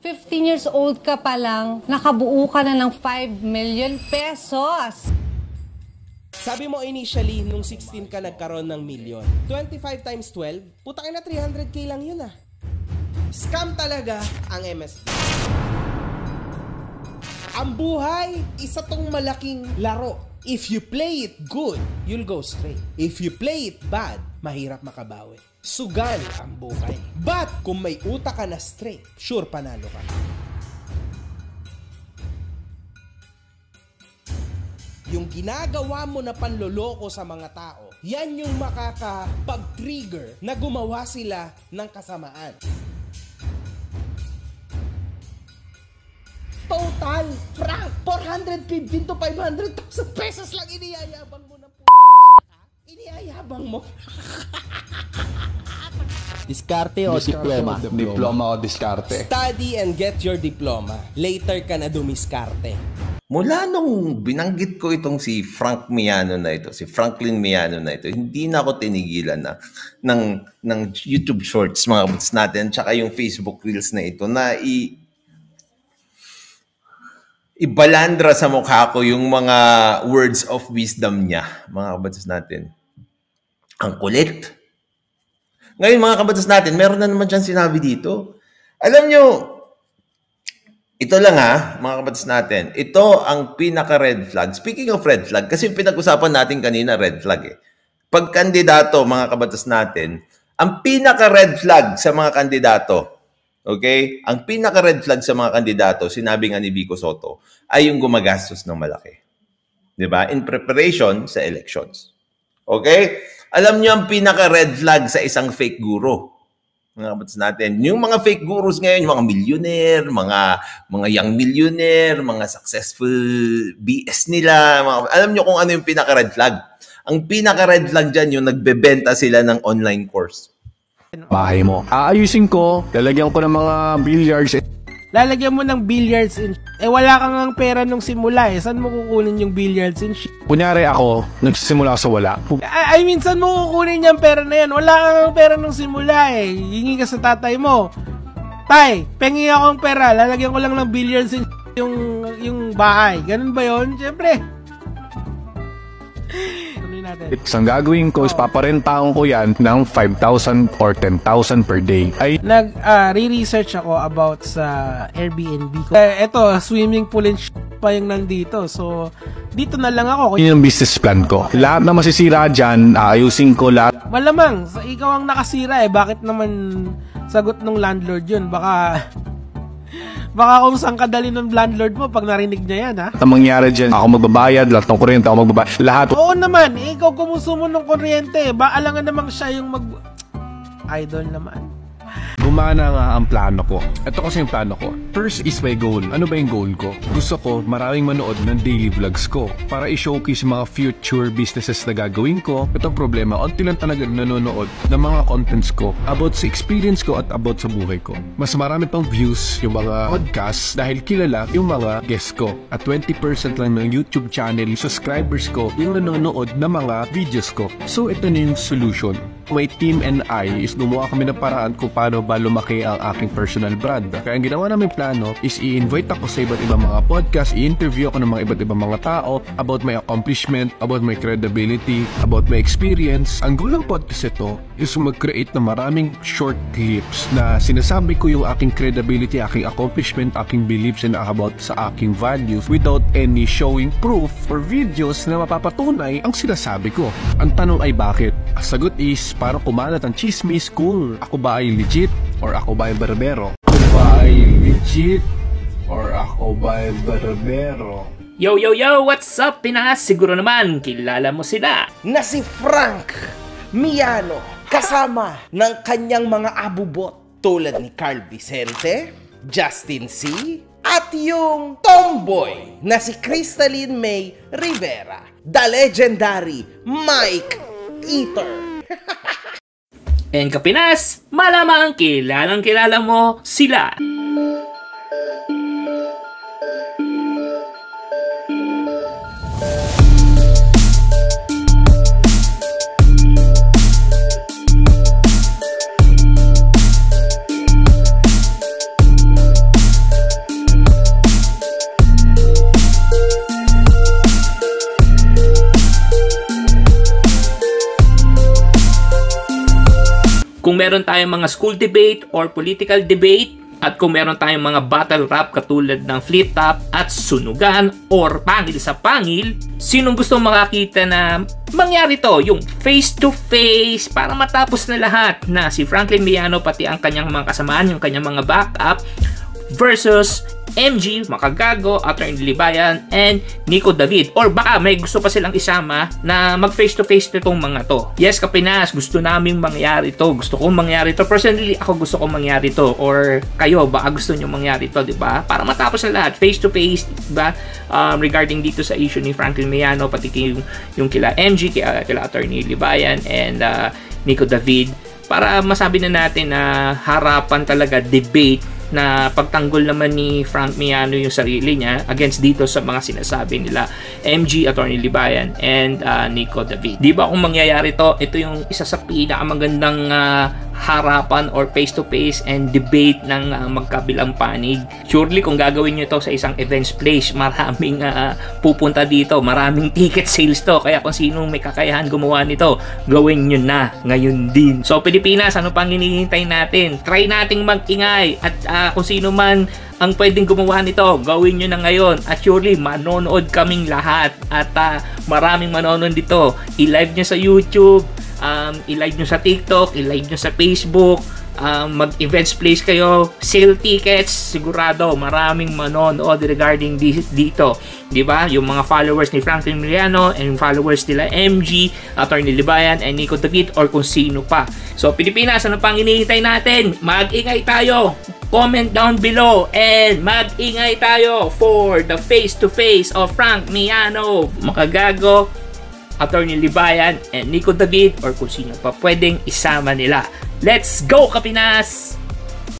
15 years old ka pa lang, nakabuo ka na ng 5 million pesos. Sabi mo initially, nung 16 ka nagkaroon ng milyon. 25 times 12, putang na 300k lang yun ah. Scam talaga ang MSP. Ang buhay, isa tong malaking laro. If you play it good, you'll go straight. If you play it bad, mahirap makabawi. Sugal ang buhay. But kung may utak ka na straight, sure panalo ka. Yung ginagawa mo na panloloko sa mga tao, yan yung makakapag-trigger na gumawa sila ng kasamaan. Total, Frank, 415 to 500,000 pesos lang iniyayabang mo ng iniyayabang mo. Diskarte o diploma? Diploma o diskarte. Study and get your diploma. Later ka na dumiskarte. Mula nung binanggit ko itong si Frank Miano na ito, si Franklin Miano na ito, hindi na ako tinigilan na ng YouTube Shorts, mga kabuts natin, tsaka yung Facebook Reels na ito, na ibalandra sa mukha ko yung mga words of wisdom niya, mga kabuts natin. Ang kulit. Ngayon, mga kabatas natin, meron na naman siyang sinabi dito. Alam nyo, ito lang ha, mga kabatas natin. Ito ang pinaka-red flag. Speaking of red flag, kasi pinag-usapan natin kanina red flag eh. Pag kandidato, mga kabatas natin, ang pinaka-red flag sa mga kandidato, okay? Ang pinaka-red flag sa mga kandidato, sinabi nga ni Vico Soto, ay yung gumagastos ng malaki. Diba? In preparation sa elections. Okay? Alam niyo ang pinaka-red flag sa isang fake guru. Mga kabatas natin. Yung mga fake gurus ngayon, yung mga millionaire, mga young millionaire, mga successful BS nila. Alam niyo kung ano yung pinaka-red flag? Ang pinaka-red flag dyan, yung nagbebenta sila ng online course. Bahay mo. Aayusin ko, lalagyan ko ng mga billiards. Lalagyan mo ng billiards in wala kang ang pera nung simula eh. Saan mo kukunin yung billiards in Kunyari ako, nagsisimula sa wala. I mean, saan mo kukunin yung pera na yan? Wala kang ang pera nung simula eh. Hingi ka sa tatay mo. Tay, pengi akong pera. Lalagyan ko lang ng billiards in yung bahay. Ganun ba yun? Siyempre. Ang gagawin ko is paparentaon ko yan ng 5,000 or 10,000 per day. Re-research ako about sa Airbnb ko. Eto, swimming pool and pa yung nandito. So, dito na lang ako. Yun yung business plan ko. Lahat na masisira dyan, aayusin ko lahat. Malamang, ikaw ang nakasira eh. Bakit naman sagot ng landlord yun? Baka kung saan kadali ng landlord mo pag narinig niya yan, ha? Ang mangyari dyan, ako magbabayad, lahat ng kuryente, ako magbabayad, lahat. Oo naman, ikaw kumusumo ng kuryente. Alangan namang siya yung idol naman. Gumana nga ang plano ko. Ito kasi yung plano ko. First is my goal. Ano ba yung goal ko? Gusto ko maraming manood ng daily vlogs ko para i-showcase mga future businesses na gagawin ko. Itong problema, onti lang talaga nanonood ng mga contents ko about sa experience ko at about sa buhay ko. Mas marami pang views yung mga podcasts dahil kilala yung mga guests ko. At 20% lang ng YouTube channel, subscribers ko, yung nanonood ng mga videos ko. So ito na yung solution. My team and I is gumawa kami ng paraan kung paano ba lumaki ang aking personal brand. Kaya ang ginawa namin plano is i-invite ako sa iba't ibang mga podcast, i-interview ako ng mga iba't ibang mga tao about my accomplishment, about my credibility, about my experience. Ang goal ng podcast ito is mag-create ng maraming short clips na sinasabi ko yung aking credibility, aking accomplishment, aking beliefs and about sa aking values without any showing proof or videos na mapapatunay ang sinasabi ko. Ang tanong ay bakit? Ang sagot is para kumalat ang chismis kung ako ba ay legit or ako ba ay barbero. Ako ba ay legit or ako ba ay barbero? Yo, yo, yo! What's up, Pinas? Siguro naman, kilala mo sila. Na si Frank Miano, kasama ng kanyang mga abubot tulad ni Carl Vicente, Justin C., at yung tomboy na si Crystalline May Rivera, the legendary Mike Eater. And Kapinas, malamang kilala mo sila. meron tayong mga school debate or political debate, at kung meron tayong mga battle rap katulad ng Flip Top at Sunugan or Pangil sa Pangil, sinong gusto makakita na mangyari to, yung face to face para matapos na lahat na si Franklin Miano pati ang kanyang mga kasamaan, yung kanyang mga backup versus MG, Makagago, Atty. Libayan, and Nico David. Or baka may gusto pa silang isama na mag face to face nitong mga to. Yes, Kapinas, gusto naming mangyari to. Gusto kong mangyari to. Personally, ako gusto kong mangyari to. Or kayo, baka gusto nyo mangyari to, diba? Para matapos na lahat, face to face, diba? Regarding dito sa issue ni Franklin Miano, pati yung kila MG, kila Atty. Libayan, and Nico David. Para masabi na natin na harapan talaga, debate, na pagtanggol naman ni Frank Miano yung sarili niya against dito sa mga sinasabi nila MG, Atty. Libayan, and Nico David. Di ba kung mangyayari to, ito yung isa sa pinakamagandang harapan or face-to-face and debate ng magkabilang panig. Surely kung gagawin nyo to sa isang events place, maraming pupunta dito, maraming ticket sales to. Kaya kung sinong may kakayahan gumawa nito, gawin nyo na ngayon din. So Pilipinas, ano pang hinihintay natin? Try nating mag-ingay at kung sino man ang pwedeng gumawa nito, gawin nyo na ngayon. At surely, manonood kaming lahat. At maraming manonood dito. I-live nyo sa YouTube, i-live nyo sa TikTok, i-live nyo sa Facebook, mag-events place kayo, sale tickets, sigurado maraming manonood regarding dito. Diba? Yung mga followers ni Franklin Miano and followers nila MG, Atty. Libayan, and Nico David, or kung sino pa. So, Pilipinas, ano pang hinihintay natin? Mag-ingay tayo! Comment down below and mag-ingay tayo for the face-to-face of Frank Miano, Makagago, Atty. Libayan, and Nico David, or kung sino pa pwedeng isama nila. Let's go, Kapinas!